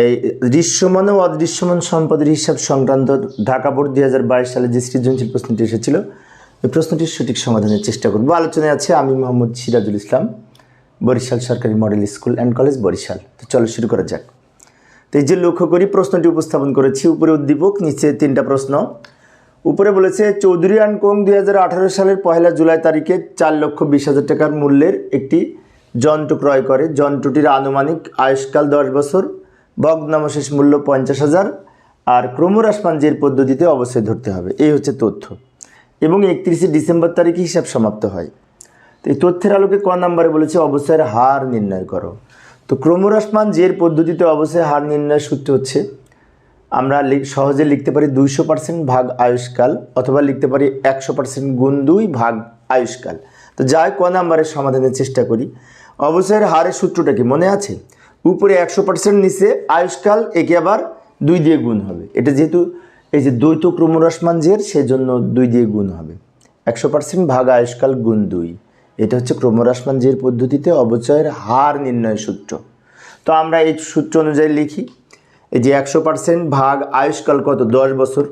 এই দৃশ্যমান ও অদৃশ্যমান সম্পদের হিসাব সংক্রান্ত ঢাকা বোর্ড 2022 সালে যে সৃজনশীল প্রশ্নটি এসেছিল এই প্রশ্নটির সঠিক সমাধানের চেষ্টা করব। আলোচনায় আছে আমি মোহাম্মদ সিরাজুল ইসলাম, বরিশাল সরকারি model school and college Barishal. তো চলো শুরু করা যাক। তো এই যে লক্ষ্য করি প্রশ্নটি উপস্থাপন করেছি, উপরে উদ্দীপক, নিচে 3টা প্রশ্ন। উপরে বলেছে চৌধুরী অ্যান্ড কোং 2018 সালের 1 জুলাই তারিখে 4,20,000 টাকার মূল্যের একটি যন্ত্র ক্রয় করে। যন্ত্রটির আনুমানিক আয়ুষ্কাল 10 বছর, ভগ্নাবশেষ মূল্য 50,000 আর ক্রমহ্রাসমানজের পদ্ধতিতে অবশ্যই ধরতে হবে। এই হচ্ছে তথ্য এবং 31 ডিসেম্বর তারিখে হিসাব সমাপ্ত হয়। তো এই তথ্যের আলোকে ক নম্বরে বলেছে অবশ্যের হার নির্ণয় করো। তো ক্রমহ্রাসমানজের পদ্ধতিতে অবশ্যই হার নির্ণয়ের সূত্র হচ্ছে আমরা সহজে লিখতে পারি 200% ভাগ আয়ুষ্কাল, অথবা লিখতে পারি 100% গুণ 2 ভাগ আয়ুষ্কাল। তো যাই ক নম্বরের সমাধানের চেষ্টা করি। অবশ্যের হারের সূত্রটা কি মনে আছে? উপরে 100%, নিচে আয়ুষ্কাল, একে আবার 2 দিয়ে গুণ হবে। এটা যেহেতু এই যে দ্বৈত ক্রমহ্রাসমানজের, সেজন্য 2 দিয়ে গুণ হবে। 100% ভাগ আয়ুষ্কাল গুণ 2, এটা হচ্ছে ক্রমহ্রাসমানজের পদ্ধতিতে অবচয়ের হার নির্ণয়ের সূত্র। তো আমরা এই সূত্র অনুযায়ী লিখি, এই যে 100% ভাগ আয়ুষ্কাল কত 10 বছর,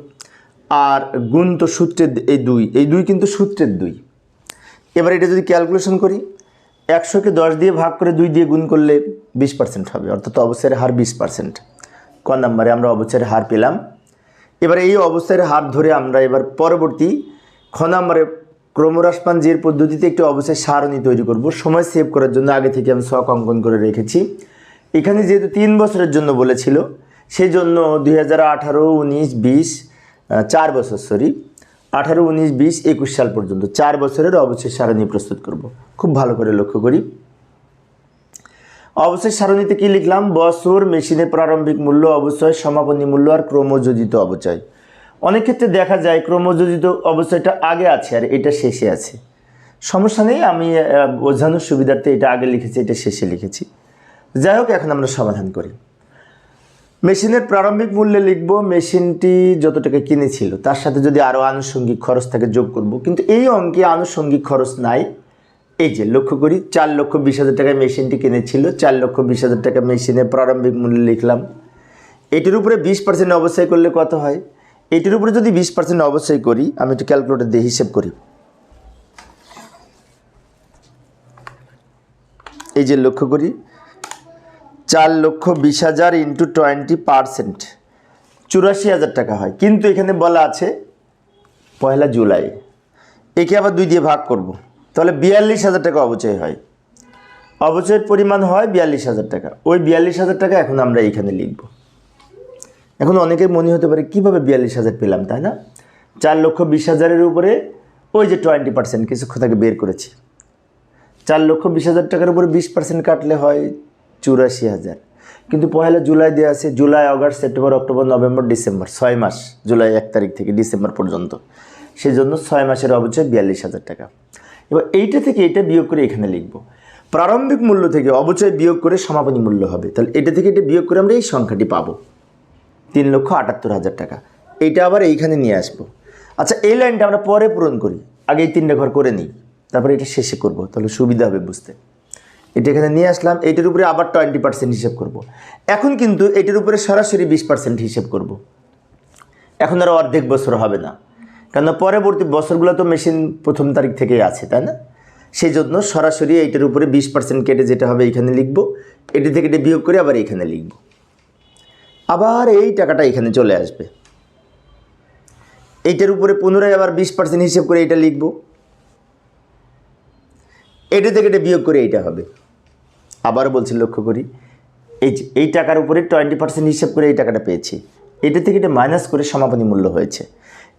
আর গুণ তো সূত্রের এই 2 কিন্তু সূত্রের 2। এবার এটা যদি ক্যালকুলেশন করি, 100কে 10 দিয়ে ভাগ করে 2 দিয়ে গুণ করলে 20% হবে, অর্থাৎ অবশ্যের হার 20%। ক নম্বরে আমরা অবশ্যের হার পেলাম। এবার এই অবশ্যের হার ধরে আমরা এবার পরবর্তী খ নম্বরে ক্রমহ্রাসমানজের পদ্ধতিতে একটি অবশ্যের সারণী তৈরি করব। সময় সেভ করার জন্য আগে থেকে আমি ছক অঙ্কন করে রেখেছি। এখানে যেহেতু 3 বছরের জন্য বলেছিল, সেই জন্য 2018, 19, 20 4 বছর, 18, 19, 20, 21 সাল পর্যন্ত 4 বছরের অবশ্যের সারণী প্রস্তুত করব। খুব ভালো করে লক্ষ্য করি। অবশ্যের সারণীতে কি লিখলাম? বছর, মেশিনের প্রারম্ভিক মূল্য, অবশ্যই সমাপনী মূল্য আর ক্রমযোজিত অবচয়। অনেক ক্ষেত্রে দেখা যায় ক্রমযোজিত অবচয়টা আগে আছে আর এটা শেষে আছে। সমস্যা নেই, আমি বোঝানোর সুবিধার্থে এটা আগে লিখেছি, এটা শেষে লিখেছি। যাই হোক, এখন আমরা সমাধান করি। মেশিনের প্রারম্ভিক মূল্যে লিখব মেশিনটি যত টাকা কিনেছিল তার সাথে যদি আরও আনুষঙ্গিক খরচ থাকে যোগ করব, কিন্তু এই অঙ্কে আনুষঙ্গিক খরচ নাই। এই যে লক্ষ্য করি 4,20,000 টাকায় মেশিনটি কিনেছিল, 4,20,000 টাকা মেশিনের প্রারম্ভিক মূল্য লিখলাম। এটির উপরে 20% অবশ্যই করলে কত হয়? এটির উপরে যদি 20% অবশ্যই করি, আমি একটু ক্যালকুলেটর দিয়ে হিসেব করি। এই যে লক্ষ্য করি 4,20,000 ইন্টু 20%, 84,000 টাকা হয়। কিন্তু এখানে বলা আছে 1 জুলাই, একে আবার 2 দিয়ে ভাগ করব, তাহলে 42,000 টাকা অবচয় হয়। অবচয়ের পরিমাণ হয় 42,000 টাকা। ওই 42,000 টাকা এখন আমরা এইখানে লিখব। এখন অনেকের মনে হতে পারে কীভাবে 42,000 পেলাম, তাই না? 4,20,000-এর উপরে ওই যে 20% কিছুক্ষণ আগে বের করেছি। 4,20,000 টাকার উপরে 20% কাটলে হয় 84,000। কিন্তু 1 জুলাই দেওয়া আছে, July, August, September, October, November, December, 6 মাস, জুলাই 1 তারিখ থেকে ডিসেম্বর পর্যন্ত। সেই জন্য 6 মাসের অবচয় 42,000 টাকা। এবার এইটা থেকে এটা বিয়োগ করে এখানে লিখব। প্রারম্ভিক মূল্য থেকে অবচয় বিয়োগ করে সমাপনী মূল্য হবে। তাহলে এটা থেকে এটা বিয়োগ করে আমরা এই সংখ্যাটি পাবো, 3,78,000 টাকা। এইটা আবার এইখানে নিয়ে আসবো। আচ্ছা, এই লাইনটা আমরা পরে পূরণ করি, আগে এই 3টা ঘর করে নিই, তারপরে এটা শেষে করব, তাহলে সুবিধা হবে বুঝতে। এটা এখানে নিয়ে আসলাম, এইটার উপরে আবার 20% হিসেব করব। এখন কিন্তু এটার উপরে সরাসরি 20% হিসেব করব। এখন আর অর্ধেক বছর হবে না, কারণ পরবর্তী বছরগুলো তো মেশিন 1 তারিখ থেকেই আছে, তাই না? সেই জন্য সরাসরি এইটার উপরে 20% কেটে যেটা হবে এইখানে লিখব, এটি থেকে এটা বিয়োগ করে আবার এইখানে লিখব। আবার এই টাকাটা এখানে চলে আসবে। এইটার উপরে পুনরায় আবার 20% হিসেব করে এটা লিখব, এটা থেকে এটা বিয়োগ করে এইটা হবে। আবার বলছি লক্ষ্য করি, এই টাকার উপরে 20% হিসেব করে এই টাকাটা পেয়েছি, এটা থেকে এটা মাইনাস করে সমাপনী মূল্য হয়েছে।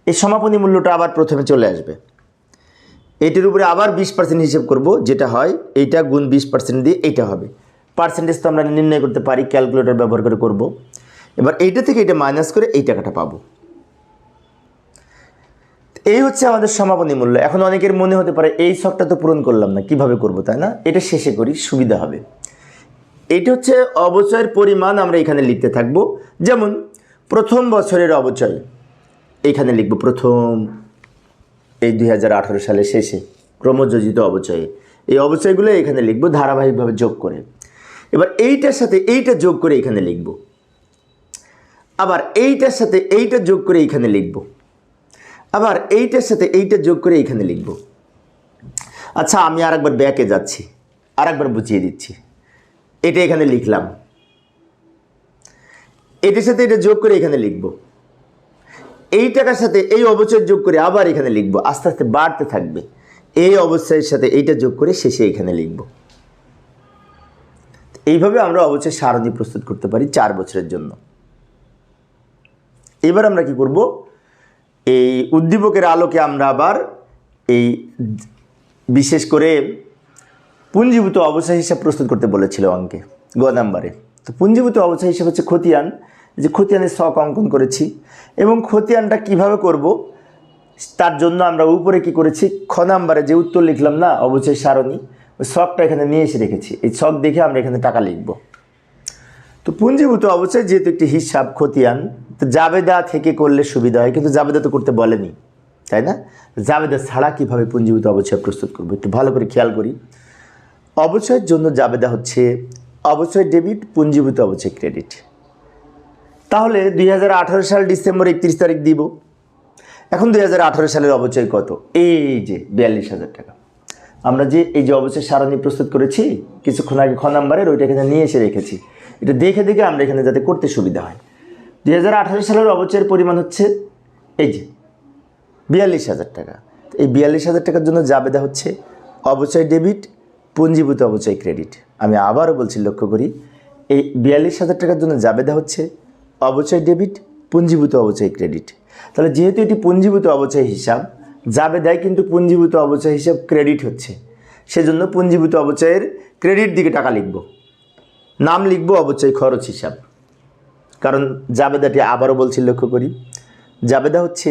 এই সমাপনী মূল্যটা আবার প্রথমে চলে আসবে। এইটার উপরে আবার 20% হিসেব করব, যেটা হয় এইটা গুণ 20% দিয়ে এইটা হবে। পার্সেন্টেজ তো আমরা নির্ণয় করতে পারি, ক্যালকুলেটর ব্যবহার করে করব। এবার এইটা থেকে এটা মাইনাস করে এই টাকাটা পাবো। এই হচ্ছে আমাদের সমাপনী মূল্য। এখন অনেকের মনে হতে পারে এই ছকটা তো পূরণ করলাম না, কিভাবে করব, তাই না? এটা শেষে করি, সুবিধা হবে। এটা হচ্ছে অবচয়ের পরিমাণ, আমরা এখানে লিখতে থাকবো। যেমন প্রথম বছরের অবচয় এইখানে লিখব, প্রথম এই 2018 সালের শেষে ক্রমযোজিত অবচয়ে এই অবচয়গুলো এখানে লিখব ধারাবাহিকভাবে যোগ করে। এবার এইটার সাথে এইটা যোগ করে এখানে লিখব। আবার এইটার সাথে এইটা যোগ করে এইখানে লিখব, আবার এইটার সাথে এইটা যোগ করে এইখানে লিখব। আচ্ছা, আমি আরেকবার ব্যাকে যাচ্ছি, আরেকবার বুঝিয়ে দিচ্ছি। এটা এখানে লিখলাম, এটার সাথে এটা যোগ করে এখানে লিখব, এই টাকার সাথে এই অবচয় যোগ করে আবার এখানে লিখব, আস্তে আস্তে বাড়তে থাকবে। এই অবস্থার সাথে এইটা যোগ করে শেষে এখানে লিখব। এইভাবে আমরা অবচয় সারণী প্রস্তুত করতে পারি 4 বছরের জন্য। এবার আমরা কি করব, এই উদ্দীপকের আলোকে আমরা আবার এই বিশেষ করে পুঞ্জীভূত অবচয় হিসাব প্রস্তুত করতে বলেছিল অঙ্কে গ নাম্বারে। তো পুঞ্জীভূত অবচয় হিসাব হচ্ছে খতিয়ান, যে খতিয়ানের ছক অঙ্কন করেছি, এবং খতিয়ানটা কিভাবে করব তার জন্য আমরা উপরে কি করেছি, খ নাম্বারে যে উত্তর লিখলাম না অবচয় সারণী, ওই ছকটা এখানে নিয়ে এসে রেখেছি। এই ছক দেখে আমরা এখানে টাকা লিখব। তো পুঞ্জীভূত অবচয় যেহেতু একটি হিসাব খতিয়ান, তো জাবেদা থেকে করলে সুবিধা হয়, কিন্তু জাবেদা তো করতে বলেনি, তাই না? জাবেদা ছাড়া কীভাবে পুঞ্জীভূত অবচয় প্রস্তুত করবো একটু ভালো করে খেয়াল করি। অবচয়ের জন্য জাবেদা হচ্ছে অবচয় ডেবিট, পুঞ্জীভূত অবচয় ক্রেডিট। তাহলে 2018 সাল ডিসেম্বর 31 তারিখ দিব। এখন 2018 সালের অবচয় কত? এই যে 42,000 টাকা। আমরা যে এই যে অবচয় সারণী প্রস্তুত করেছি কিছুক্ষণ আগে খ নাম্বারের, ওইটা এখানে নিয়ে এসে রেখেছি। এটা দেখে দেখে আমরা এখানে যাতে করতে সুবিধা হয়। 2018 সালের অবচয়ের পরিমাণ হচ্ছে এই যে 42,000 টাকা। এই 42,000 টাকার জন্য জাবেদা হচ্ছে অবচয় ডেবিট, পুঞ্জীভূত অবচয় ক্রেডিট। আমি আবারও বলছি, লক্ষ্য করি, এই 42,000 টাকার জন্য জাবেদা হচ্ছে অবচয় ডেবিট, পুঞ্জীভূত অবচয় ক্রেডিট। তাহলে যেহেতু এটি পুঞ্জীভূত অবচয় হিসাব, জাবেদায় কিন্তু পুঞ্জীভূত অবচয় হিসাব ক্রেডিট হচ্ছে, সেজন্য পুঞ্জীভূত অবচয়ের ক্রেডিট দিকে টাকা লিখব, নাম লিখব অবচয় খরচ হিসাব। কারণ জাবেদাটি আবারও বলছি, লক্ষ্য করি, জাবেদা হচ্ছে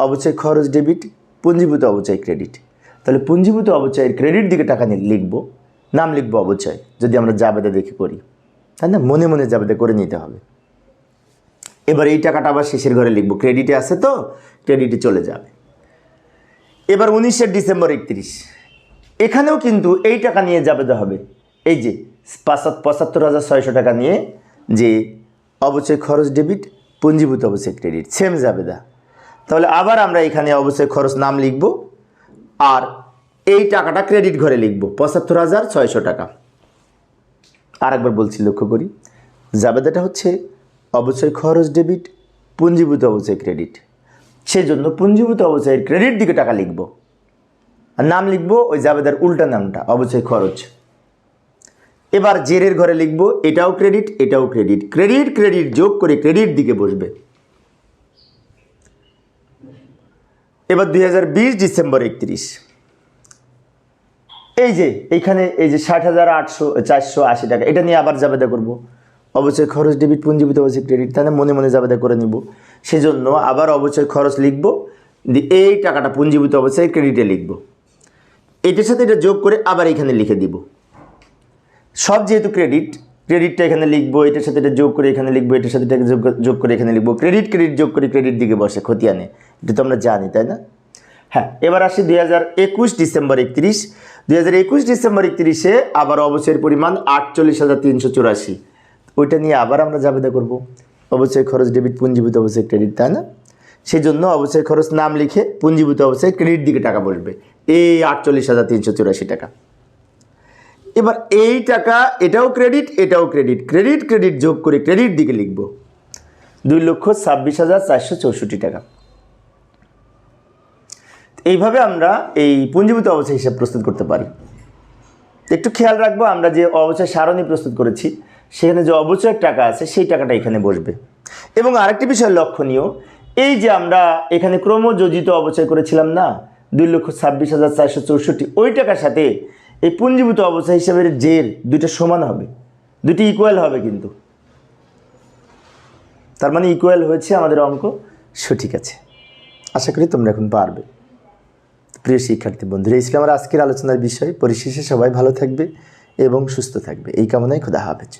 অবচয় খরচ ডেবিট, পুঞ্জীভূত অবচয় ক্রেডিট। তাহলে পুঞ্জীভূত অবচয়ের ক্রেডিট দিকে টাকা লিখব, নাম লিখব অবচয়, যদি আমরা জাবেদা দেখে করি, তাই না? মনে মনে জাবেদা করে নিতে হবে। এবার এই টাকাটা আবার শেষের ঘরে লিখব, ক্রেডিটে আছে তো ক্রেডিটে চলে যাবে। এবার 19 ডিসেম্বর 31, এখানেও কিন্তু এই টাকা নিয়ে জাবেদা হবে। এই যে 75,600 টাকা নিয়ে যে অবচয় খরচ ডেবিট, পুঞ্জীভূত অবচয় ক্রেডিট, সেম জাবেদা। তাহলে আবার আমরা এখানে অবচয় খরচ নাম লিখব, আর এই টাকাটা ক্রেডিট ঘরে লিখব 75,600 টাকা। আর একবার বলছি, লক্ষ্য করি, জাবেদাটা হচ্ছে অবচয় খরচ ডেবিট, পুঞ্জীভূত অবচয় ক্রেডিট, সেজন্য পুঞ্জীভূত অবচয়ের ক্রেডিট দিকে টাকা লিখব, আর নাম লিখব ওই জাবেদার উল্টা নামটা, অবচয় খরচ। এবার জেরের ঘরে লিখব এটাও ক্রেডিট, এটাও ক্রেডিট, ক্রেডিট ক্রেডিট যোগ করে ক্রেডিট দিকে বসবে। এবার 2020 ডিসেম্বর 31, এই যে এইখানে এই যে 60,480 টাকা, এটা নিয়ে আবার জাবেদা করব, অবচয় খরচ ডেবিট, পুঞ্জীভূত অবচয় ক্রেডিট, তাহলে মনে মনে জাবেদা করে নিব। সেজন্য আবার অবচয় খরচ লিখব, এই টাকাটা পুঞ্জীভূত অবচয় ক্রেডিটে লিখব, এটার সাথে এটা যোগ করে আবার এখানে লিখে দিব। সব যেহেতু ক্রেডিট, ক্রেডিটটা এখানে লিখবো, এটার সাথে এটা যোগ করে এখানে লিখবো, এটার সাথে এটা যোগ করে এখানে লিখবো। ক্রেডিট ক্রেডিট যোগ করে ক্রেডিট দিকে বসে খতিয়ানে, এটা তো আমরা জানি, তাই না? হ্যাঁ, এবার আসি 2021 ডিসেম্বর 31। 2021 ডিসেম্বর 31-এ আবার অবচয়ের পরিমাণ 48,384, ওইটা নিয়ে আবার আমরা জাবেদা করব, অবচয় খরচ ডেবিট, পুঞ্জীভূত অবচয় ক্রেডিট, তাই না? সেই জন্য অবচয় খরচ নাম লিখে পুঞ্জীভূত অবচয় ক্রেডিট দিকে টাকা বসবে, এই 48,384 টাকা। এবার এই টাকা এটাও ক্রেডিট, এটাও ক্রেডিট, ক্রেডিট ক্রেডিট যোগ করে ক্রেডিট দিকে লিখব 2,26,464 টাকা। এইভাবে আমরা এই পুঞ্জীভূত অবচয় হিসাব প্রস্তুত করতে পারি। একটু খেয়াল রাখবো, আমরা যে অবচয় সারণী প্রস্তুত করেছি সেখানে যে অবচয়ের টাকা আছে সেই টাকাটা এখানে বসবে। এবং আরেকটি বিষয় লক্ষণীয়, এই যে আমরা এখানে ক্রমযোজিত অবচয় করেছিলাম না 2,26,464, ওই টাকার সাথে এই পুঞ্জীভূত অবচয় হিসাবের জের দুইটা সমান হবে, দুটি ইকুয়াল হবে কিন্তু। তার মানে ইকুয়াল হয়েছে আমাদের অঙ্ক, সঠিক আছে। আশা করি তোমরা এখন পারবে। প্রিয় শিক্ষার্থী বন্ধুরা, এই ছিল আমার আজকের আলোচনার বিষয়। পরিশেষে সবাই ভালো থাকবে এবং সুস্থ থাকবে, এই কামনায় খোদা হাফেজ।